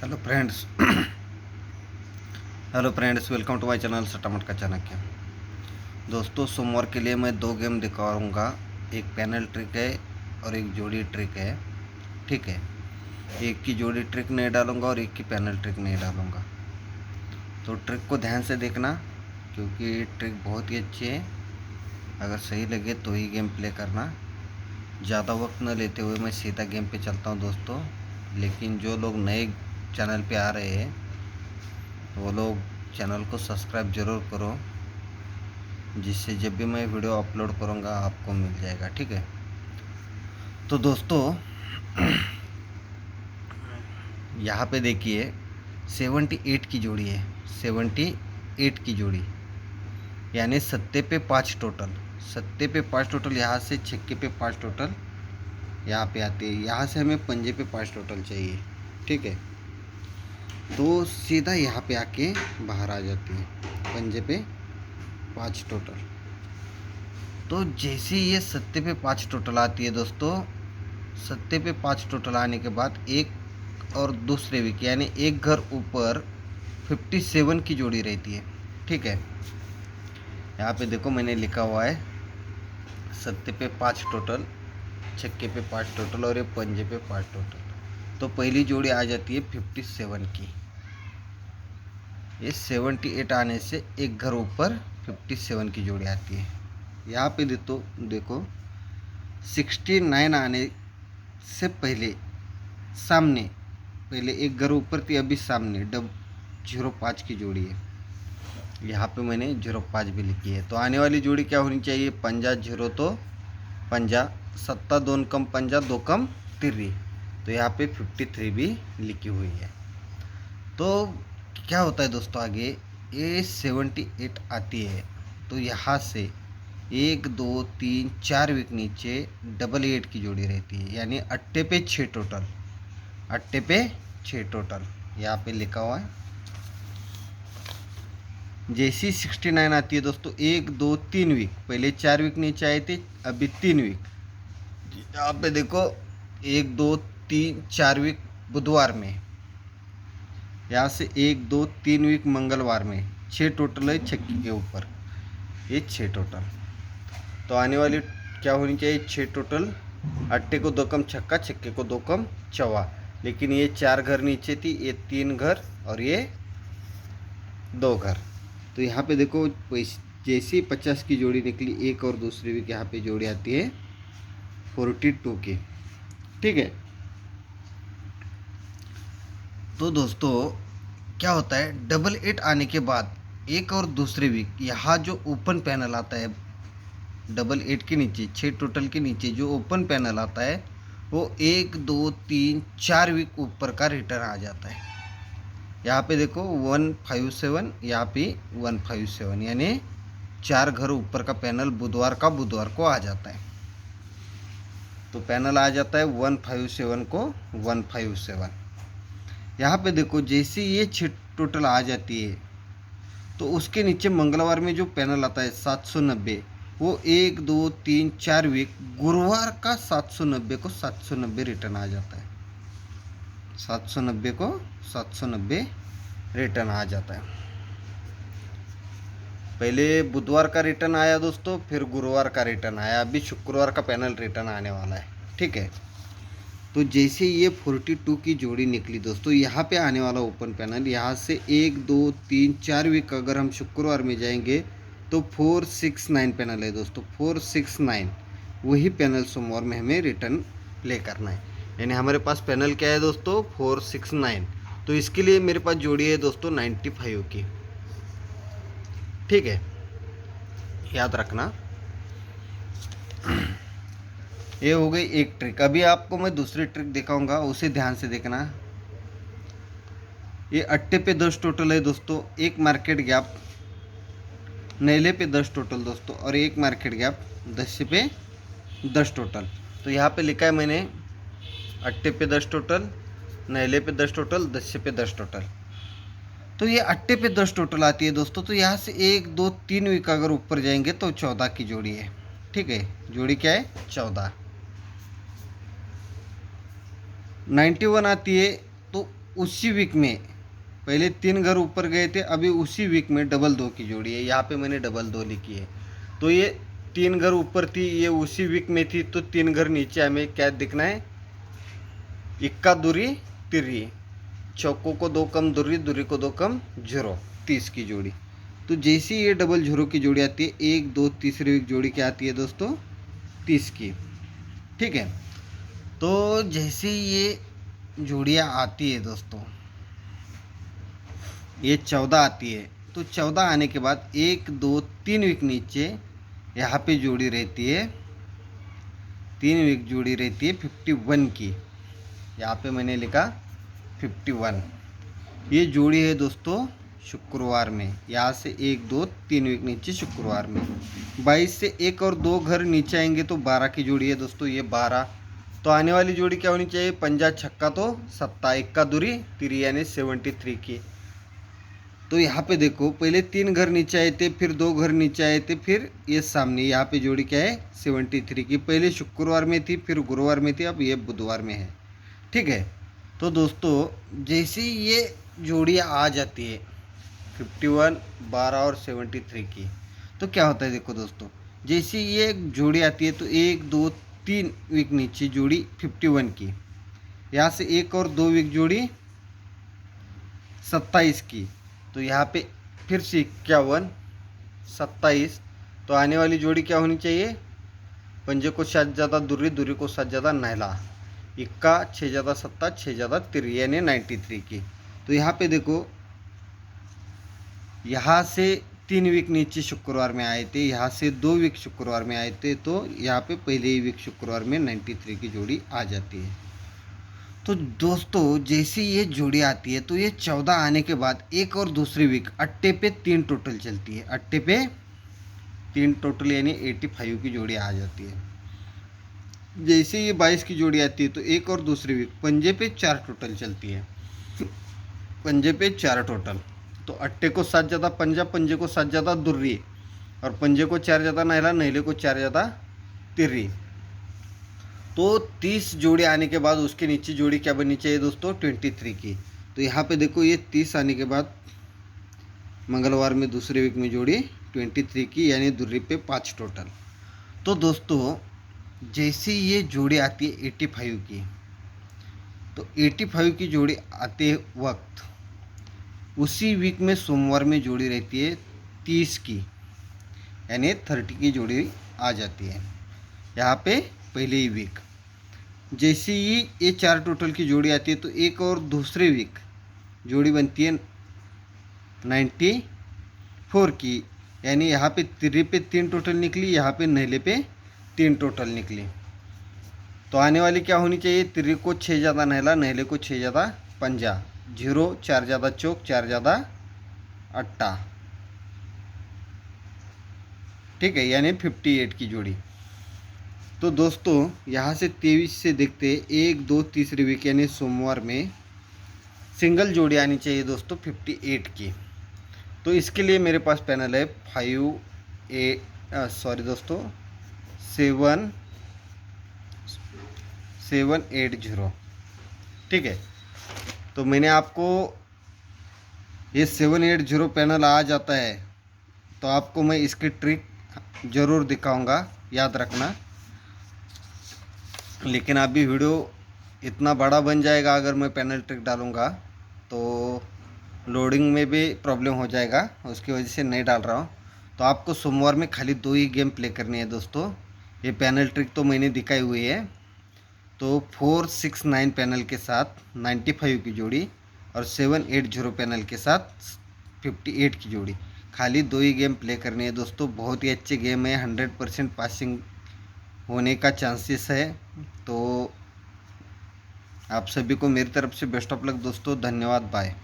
Hello friends welcome to my channel सट्टा मटका चाणक्य। दोस्तों, सोमवार के लिए मैं दो गेम दिखाऊंगा। एक पैनल ट्रिक है और एक जोड़ी ट्रिक है। ठीक है, एक की जोड़ी ट्रिक नहीं डालूंगा और एक की पैनल ट्रिक नहीं डालूंगा। तो ट्रिक को ध्यान से देखना, क्योंकि ट्रिक बहुत ही अच्छी है। अगर सही लगे तो ही गेम प्ले करना। ज़्यादा वक्त न लेते हुए मैं सीधा गेम पे चलता हूँ दोस्तों। लेकिन जो लोग नए चैनल पे आ रहे हैं वो लोग चैनल को सब्सक्राइब ज़रूर करो, जिससे जब भी मैं वीडियो अपलोड करूँगा आपको मिल जाएगा। ठीक है, तो दोस्तों यहाँ पे देखिए 78 की जोड़ी है। 78 की जोड़ी यानी सत्ते पे 5 टोटल। सत्ते पे 5 टोटल, यहाँ से छक्के पे 5 टोटल यहाँ पे आती है। यहाँ से हमें पंजे पे 5 टोटल चाहिए। ठीक है, तो सीधा यहाँ पे आके बाहर आ जाती है पंजे पे 5 टोटल। तो जैसे ये सत्ते पे 5 टोटल आती है दोस्तों, सत्ते पे 5 टोटल आने के बाद एक और दूसरे वीक यानी एक घर ऊपर 57 की जोड़ी रहती है। ठीक है, यहाँ पे देखो मैंने लिखा हुआ है सत्ते पे 5 टोटल, छक्के पे 5 टोटल और ये पंजे पे 5 टोटल। तो पहली जोड़ी आ जाती है 57 की। ये 78 आने से एक घर ऊपर 57 की जोड़ी आती है। यहाँ पे देखो 69 आने से पहले सामने, पहले एक घर ऊपर थी, अभी सामने 05 की जोड़ी है। यहाँ पे मैंने 05 भी लिखी है। तो आने वाली जोड़ी क्या होनी चाहिए? पंजा 0 तो पंजा, सत्ता 2 कम पंजा 2 कम तिर्री। तो यहाँ पे 53 भी लिखी हुई है। तो क्या होता है दोस्तों, आगे ये 78 आती है तो यहाँ से 1 2 3 4 वीक नीचे 88 की जोड़ी रहती है, यानी अट्टे पे 6 टोटल। अट्टे पे 6 टोटल यहाँ पे लिखा हुआ है। जैसी 69 आती है दोस्तों, 1 2 3 वीक, पहले 4 वीक नीचे आए थे, अभी 3 वीक। यहाँ पे देखो 1 2 3 4 वीक बुधवार में, यहाँ से 1 2 3 वीक मंगलवार में, 6 टोटल है छक्के के ऊपर, ये 6 टोटल। तो आने वाली क्या होनी चाहिए? 6 टोटल। अट्टे को 2 कम छक्का, छक्के को 2 कम चौवा। लेकिन ये 4 घर नीचे थी, ये 3 घर और ये 2 घर। तो यहाँ पे देखो जैसे 50 की जोड़ी निकली, एक और दूसरी वीक यहाँ पे जोड़ी आती है 42 की। ठीक है, तो दोस्तों क्या होता है, 88 आने के बाद एक और दूसरे वीक यहाँ जो ओपन पैनल आता है 88 के नीचे, 6 टोटल के नीचे जो ओपन पैनल आता है वो 1 2 3 4 वीक ऊपर का रिटर्न आ जाता है। यहाँ पे देखो 157, यहाँ पे 157, यानी 4 घर ऊपर का पैनल बुधवार को आ जाता है। तो पैनल आ जाता है 157 को 157। यहाँ पे देखो जैसे ये 6 टोटल आ जाती है तो उसके नीचे मंगलवार में जो पैनल आता है 790, वो 1 2 3 4 वीक गुरुवार का 790 को 790 रिटर्न आ जाता है। 790 को 790 रिटर्न आ जाता है। पहले बुधवार का रिटर्न आया दोस्तों, फिर गुरुवार का रिटर्न आया, अभी शुक्रवार का पैनल रिटर्न आने वाला है। ठीक है, तो जैसे ये 42 की जोड़ी निकली दोस्तों, यहाँ पे आने वाला ओपन पैनल, यहाँ से 1 2 3 4 वीक अगर हम शुक्रवार में जाएंगे तो 469 पैनल है दोस्तों। 469 वही पैनल सोमवार में हमें रिटर्न प्ले करना है। यानी हमारे पास पैनल क्या है दोस्तों? 469। तो इसके लिए मेरे पास जोड़ी है दोस्तों 95 की। ठीक है, याद रखना। ये हो गई एक ट्रिक। अभी आपको मैं दूसरी ट्रिक दिखाऊंगा, उसे ध्यान से देखना। ये अट्टे पे 10 टोटल है दोस्तों, एक मार्केट गैप नैले पे 10 टोटल दोस्तों, और एक मार्केट गैप 10 पे 10 टोटल। तो यहाँ पे लिखा है मैंने अट्टे पे 10 टोटल, नैले पे 10 टोटल, 10 पे 10 टोटल। तो ये अट्टे पे 10 टोटल आती है दोस्तों। तो यहाँ से 1 2 3 वीक अगर ऊपर जाएंगे तो 14 की जोड़ी है। ठीक है, जोड़ी क्या है? 14। 91 आती है तो उसी वीक में पहले 3 घर ऊपर गए थे, अभी उसी वीक में डबल 2 की जोड़ी है। यहाँ पे मैंने डबल 2 लिखी है। तो ये 3 घर ऊपर थी, ये उसी वीक में थी, तो 3 घर नीचे हमें क्या दिखना है, इक्का दुरी तिर्री, चौकों को 2 कम दुर्री, दुर्री को 2 कम जीरो, 30 की जोड़ी। तो जैसे ये डबल जीरो की जोड़ी आती है, 1 2 तीसरी वीक जोड़ी क्या आती है दोस्तों, 30 की। ठीक है, तो जैसे ये जोड़ियाँ आती है दोस्तों, ये 14 आती है, तो 14 आने के बाद 1 2 3 वीक नीचे यहाँ पे जोड़ी रहती है, 3 वीक जोड़ी रहती है 51 की। यहाँ पे मैंने लिखा 51। ये जोड़ी है दोस्तों शुक्रवार में, यहाँ से 1 2 3 वीक नीचे शुक्रवार में। 22 से 1 और 2 घर नीचे आएंगे तो 12 की जोड़ी है दोस्तों, ये 12। तो आने वाली जोड़ी क्या होनी चाहिए, पंजा छक्का तो सत्ता, इक्का दुरी तिरी, यानी 73 की। तो यहाँ पे देखो, पहले 3 घर नीचे आए थे, फिर 2 घर नीचे आए थे, फिर ये सामने यहाँ पे जोड़ी क्या है 73 की। पहले शुक्रवार में थी, फिर गुरुवार में थी, अब ये बुधवार में है। ठीक है, तो दोस्तों जैसे ये जोड़ियाँ आ जाती है 51 12 और 73 की, तो क्या होता है देखो दोस्तों, जैसे ये जोड़ी आती है तो 1 2 3 वीक नीचे जोड़ी 51 की, यहाँ से 1 और 2 वीक जोड़ी 27 की। तो यहाँ पे फिर से 51 27। तो आने वाली जोड़ी क्या होनी चाहिए, पंजे को 7 ज़्यादा दुर्री, दुर्री को 7 ज़्यादा नहला, इक्का 6 ज़्यादा सत्ता 6 ज़्यादा तिरी, यानी 93 की। तो यहाँ पे देखो, यहाँ से 3 वीक नीचे शुक्रवार में आए थे, यहाँ से 2 वीक शुक्रवार में आए थे, तो यहाँ पे पहले ही वीक शुक्रवार में 93 की जोड़ी आ जाती है। तो दोस्तों जैसे ये जोड़ी आती है तो ये 14 आने के बाद एक और दूसरी वीक अट्टे पे 3 टोटल चलती है, अट्टे पे 3 टोटल, यानी 85 की जोड़ी आ जाती है। जैसे ये 22 की जोड़ी आती है तो एक और दूसरी वीक पंजे पे 4 टोटल चलती है, पंजे पे 4 टोटल। तो अट्टे को 7 ज़्यादा पंजा, पंजे को 7 ज़्यादा दुर्री, और पंजे को 4 ज़्यादा नहला, नहले को 4 ज़्यादा तिर्री। तो 30 जोड़ी आने के बाद उसके नीचे जोड़ी क्या बननी चाहिए दोस्तों, 23 की। तो यहाँ पे देखो, ये 30 आने के बाद मंगलवार में दूसरे वीक में जोड़ी 23 की, यानी दुर्री पे 5 टोटल। तो दोस्तों जैसे ये जोड़ी आती है 85 की, तो 85 की जोड़ी आते वक्त उसी वीक में सोमवार में जोड़ी रहती है 30 की, यानी 30 की जोड़ी आ जाती है यहाँ पे पहले ही वीक। जैसे ही ये 4 टोटल की जोड़ी आती है तो एक और दूसरे वीक जोड़ी बनती है 94 की, यानी यहाँ पे तिर्री पे 3 टोटल निकली, यहाँ पे नहले पे 3 टोटल निकली। तो आने वाली क्या होनी चाहिए, तिर्री को 6 ज़्यादा नहला, नहले को 6 ज़्यादा पंजा, 0 4 ज़्यादा चौक, 4 ज़्यादा अट्टा। ठीक है, यानी 58 की जोड़ी। तो दोस्तों यहाँ से 23 से देखते 1 2 तीसरी वीक यानी सोमवार में सिंगल जोड़ी आनी चाहिए दोस्तों 58 की। तो इसके लिए मेरे पास पैनल है 780। ठीक है, तो मैंने आपको ये 780 पैनल आ जाता है तो आपको मैं इसकी ट्रिक ज़रूर दिखाऊंगा, याद रखना। लेकिन अभी वीडियो इतना बड़ा बन जाएगा अगर मैं पैनल ट्रिक डालूँगा तो लोडिंग में भी प्रॉब्लम हो जाएगा, उसकी वजह से नहीं डाल रहा हूँ। तो आपको सोमवार में खाली 2 ही गेम प्ले करनी है दोस्तों। ये पैनल ट्रिक तो मैंने दिखाई हुई है। तो 469 पैनल के साथ 95 की जोड़ी और 780 पैनल के साथ 58 की जोड़ी, खाली 2 ही गेम प्ले करनी है दोस्तों। बहुत ही अच्छे गेम है, 100% पासिंग होने का चांसेस है। तो आप सभी को मेरी तरफ से बेस्ट ऑफ लक दोस्तों, धन्यवाद, बाय।